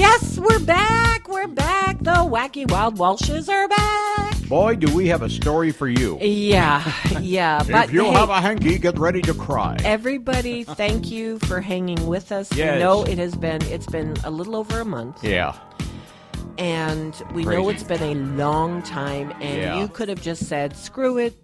Yes, we're back. We're back. The Wacky Wild Walshes are back. Boy, do we have a story for you. Yeah. But If you hey, have a hanky, get ready to cry. everybody, thank you for hanging with us. Yes. We know it's been a little over a month. Yeah. And we know Crazy. it's been a long time, and Yeah. you could have just said, screw it.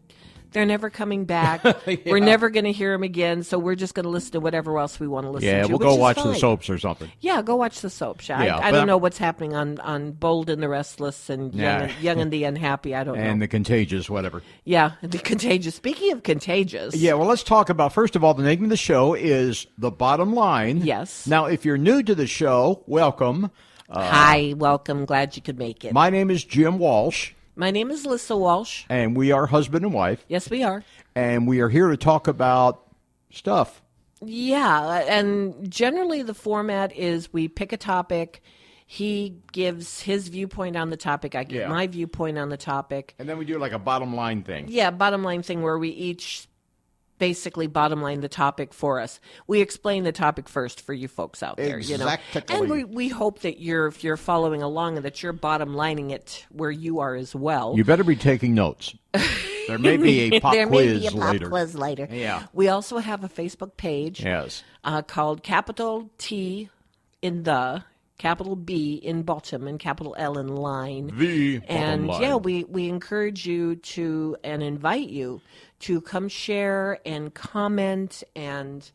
They're never coming back. Yeah. We're never going to hear them again, so we're just going to listen to whatever else we want to listen Yeah, to. we'll which go is watch the fine. soaps or something. Yeah, go watch the soaps. Yeah, I but don't know what's happening on Bold and the Restless and Yeah. Young and the Unhappy. I don't And know. the Contagious, whatever. Yeah, the Contagious. Speaking of Contagious. Yeah, well, let's talk about, first of all, the name of the show is The Bottom Line. Yes. Now, if you're new to the show, welcome. Hi, welcome. Glad you could make it. My name is Jim Walsh, My name is Lissa Walsh. and we are husband and wife, Yes, we are. and we are here to talk about stuff. Yeah, and generally the format is we pick a topic. He gives his viewpoint on the topic. I give Yeah. my viewpoint on the topic. And then we do like a bottom line thing. Yeah, bottom line thing where we each basically bottom line the topic for us. We explain the topic first for you folks out there, Exactly. And we hope that if you're following along and that you're bottom lining it where you are as well. You better be taking notes. There may be a pop there quiz may be a pop later. quiz later. Yeah. We also have a Facebook page Yes. called Capital T in the, capital B in bottom, and capital L in line. The bottom And line. yeah, we encourage you to and invite you to come share and comment and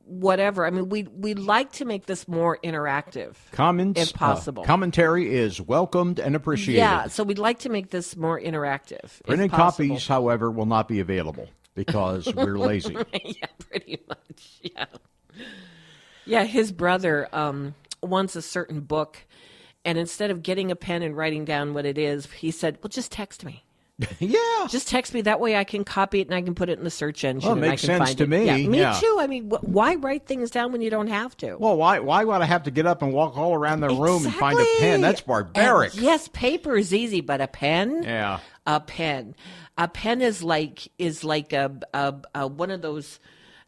whatever. I mean, we like to make this more interactive. Comments, if possible. Commentary is welcomed and appreciated. Yeah, so we'd like to make this more interactive. Printed if possible. copies, however, will not be available because we're lazy. Yeah, pretty much. Yeah. Yeah, his brother wants a certain book, and instead of getting a pen and writing down what it is, he said, well, just text me. Yeah. Just text me. That way I can copy it and I can put it in the search engine. Well, it and makes I can sense find to it. me. Yeah, me Yeah. too. I mean, why write things down when you don't have to? Well, why would I have to get up and walk all around the room and find a pen? That's barbaric. And yes, paper is easy, but a pen? Yeah. A pen. A pen is like a one of those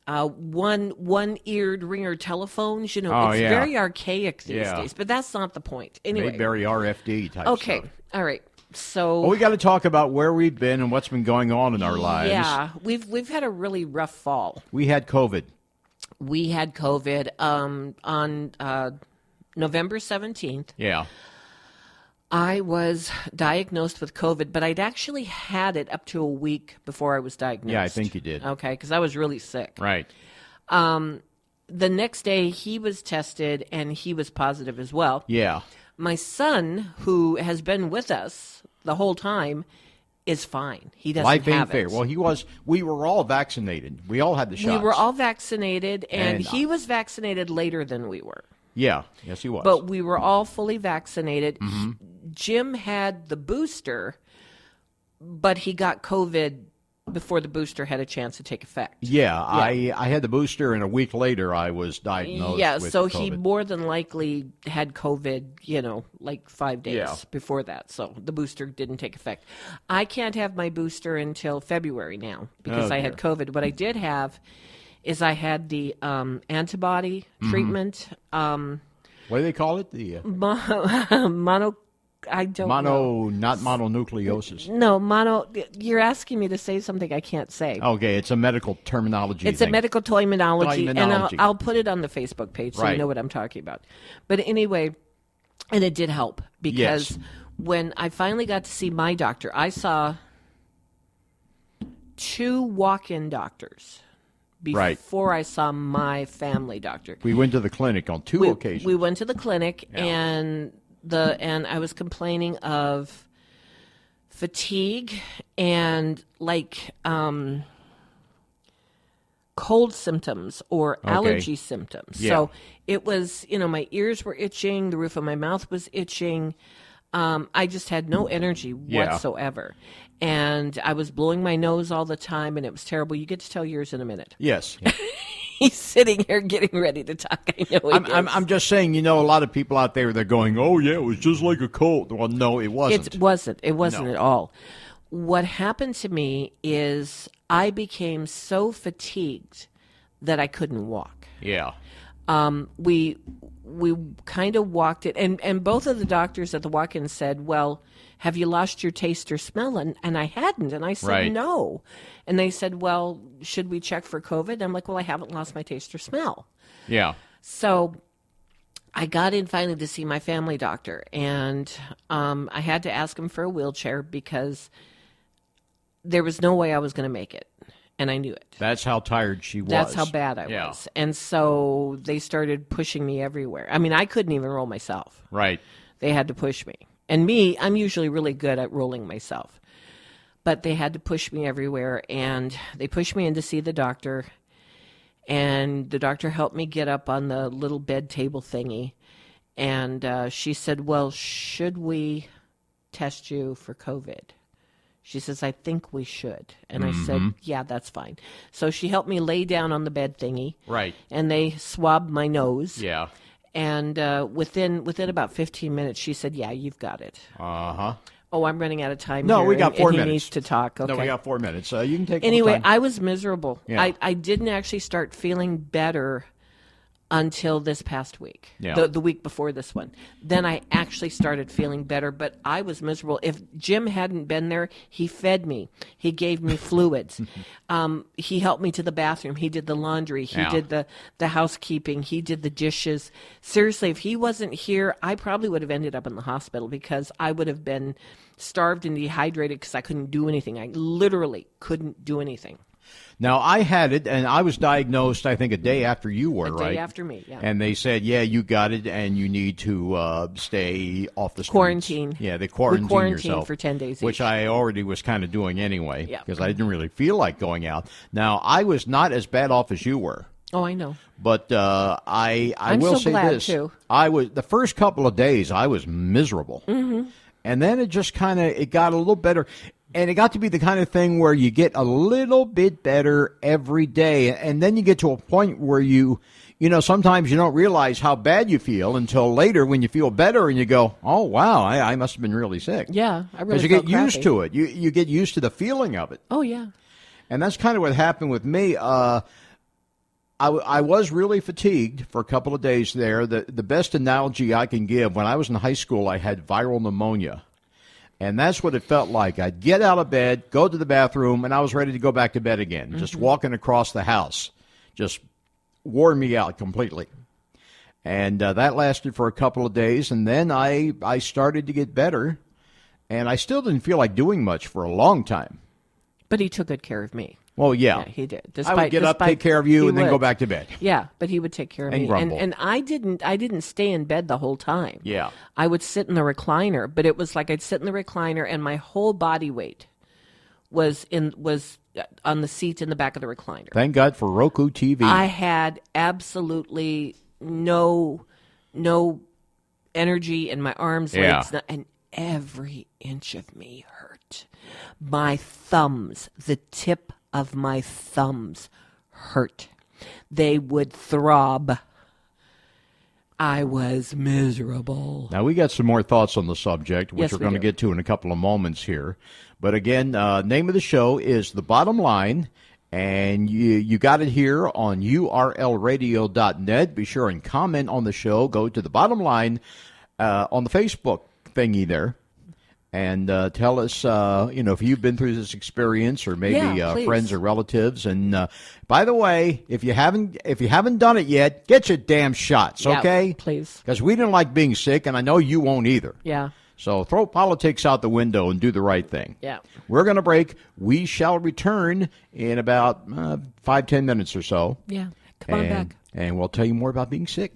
one-eared ringer telephones. Oh, it's yeah. very archaic these Yeah. days, but that's not the point. Anyway. Mayberry RFD type Okay. stuff. All right. So Well, we got to talk about where we've been and what's been going on in our lives. yeah, we've had a really rough fall. We had COVID. We had COVID on November 17th. Yeah. I was diagnosed with COVID, but I'd actually had it up to a week before I was diagnosed. Yeah, I think you did. Okay, because I was really sick. Right. The next day, he was tested, and he was positive as well. Yeah. My son, who has been with us the whole time, is fine. He doesn't Life ain't have fair. it. Well, we were all vaccinated. We all had the shots. We were all vaccinated, and And, he was vaccinated later than we were. Yeah. Yes, he was. But we were all fully vaccinated. Mm-hmm. Jim had the booster, but he got COVID before the booster had a chance to take effect. yeah, I had the booster, and a week later I was diagnosed Yeah, with so COVID. he more than likely had COVID, like 5 days Yeah. before that. So the booster didn't take effect. I can't have my booster until February now because Oh, I had COVID. What I did have is I had the antibody Mm-hmm. treatment, What do they call it? The mono. I don't know. not mononucleosis. No, mono. You're asking me to say something I can't say. Okay, it's a medical terminology. It's thing. a medical terminology, and Terminology. I'll put it on the Facebook page so you Right. know what I'm talking about. But anyway, and it did help because Yes. when I finally got to see my doctor, I saw 2 walk-in doctors Right. before I saw my family doctor. We went to the clinic on two occasions. We went to the clinic Yeah. and I was complaining of fatigue and cold symptoms or allergy symptoms. Yeah. So it was, my ears were itching, the roof of my mouth was itching. I just had no energy Yeah. whatsoever. And I was blowing my nose all the time, and it was terrible. You get to tell yours in a minute. Yes. He's sitting here getting ready to talk. I know he is. I'm just saying, a lot of people out there, they're going, oh, yeah, it was just like a cold. Well, no, it wasn't. It wasn't. It wasn't No. at all. What happened to me is I became so fatigued that I couldn't walk. Yeah. we kind of walked it, and both of the doctors at the walk-in said, well, have you lost your taste or smell? And I hadn't. And I said, Right. no. And they said, well, should we check for COVID? I'm like, well, I haven't lost my taste or smell. Yeah. So I got in finally to see my family doctor, and I had to ask him for a wheelchair because there was no way I was going to make it, and I knew it. That's how tired she was. That's how bad I Yeah. was. And so they started pushing me everywhere. I mean, I couldn't even roll myself. Right. They had to push me. And me, I'm usually really good at rolling myself. But they had to push me everywhere, and they pushed me in to see the doctor. And the doctor helped me get up on the little bed table thingy. And she said, well, should we test you for COVID? She says, I think we should. And I said, yeah, that's fine. So she helped me lay down on the bed thingy. Right. And they swabbed my nose. Yeah. And within about 15 minutes, she said, yeah, you've got it. Uh-huh. Oh, I'm running out of time No, here, we got and 4 he minutes. needs to talk. Okay. No, we got 4 minutes. You can take Anyway, time. I was miserable. Yeah. I didn't actually start feeling better until this past week, Yeah. the week before this one. Then I actually started feeling better, but I was miserable. If Jim hadn't been there, he fed me. He gave me fluids. He helped me to the bathroom. He did the laundry. He Yeah. did the housekeeping. He did the dishes. Seriously, if he wasn't here, I probably would have ended up in the hospital because I would have been starved and dehydrated because I couldn't do anything. I literally couldn't do anything. Now, I had it, and I was diagnosed, I think, a day after you were, A right? day after me, yeah. And they said, yeah, you got it, and you need to stay off the streets. Quarantine. Yeah, they We quarantine quarantined yourself. for 10 days Which each. I already was kind of doing anyway, Yeah. because I didn't really feel like going out. Now, I was not as bad off as you were. Oh, I know. But I I'm will so say glad, this: too. I was the first couple of days I was miserable, and then it just it got a little better, and it got to be the kind of thing where you get a little bit better every day, and then you get to a point where you sometimes you don't realize how bad you feel until later when you feel better and you go, oh wow, I must have been really sick. Yeah, I really Because you felt get used crappy. to it, you get used to the feeling of it. Oh, yeah. And that's kind of what happened with me. I was really fatigued for a couple of days there. The best analogy I can give, when I was in high school, I had viral pneumonia. And that's what it felt like. I'd get out of bed, go to the bathroom, and I was ready to go back to bed again. Just walking across the house just wore me out completely. And that lasted for a couple of days, and then I started to get better. And I still didn't feel like doing much for a long time. But he took good care of me. Well, yeah. Yeah, he did. I would get up, take care of you, he and then go would. back to bed. Yeah, but he would take care of And me. grumble. And I didn't stay in bed the whole time. Yeah. I would sit in the recliner, but it was like I'd sit in the recliner and my whole body weight was on the seat in the back of the recliner. Thank God for Roku TV. I had absolutely no energy in my arms, Yeah. legs, and every inch of me hurt. My thumbs, the tip of my thumbs hurt. They would throb. I was miserable. Now, we got some more thoughts on the subject, which Yes, we're we going to do. get to in a couple of moments here. But again, name of the show is The Bottom Line, and you got it here on urlradio.net. Be sure and comment on the show. Go to The Bottom Line on the Facebook thingy there. And tell us, if you've been through this experience, or maybe Yeah, please. friends or relatives. And by the way, if you haven't done it yet, get your damn shots, Yeah, okay? please. Because we didn't like being sick, and I know you won't either. Yeah. So throw politics out the window and do the right thing. Yeah. We're going to break. We shall return in about 5-10 minutes or so. Yeah. Come on back. And we'll tell you more about being sick.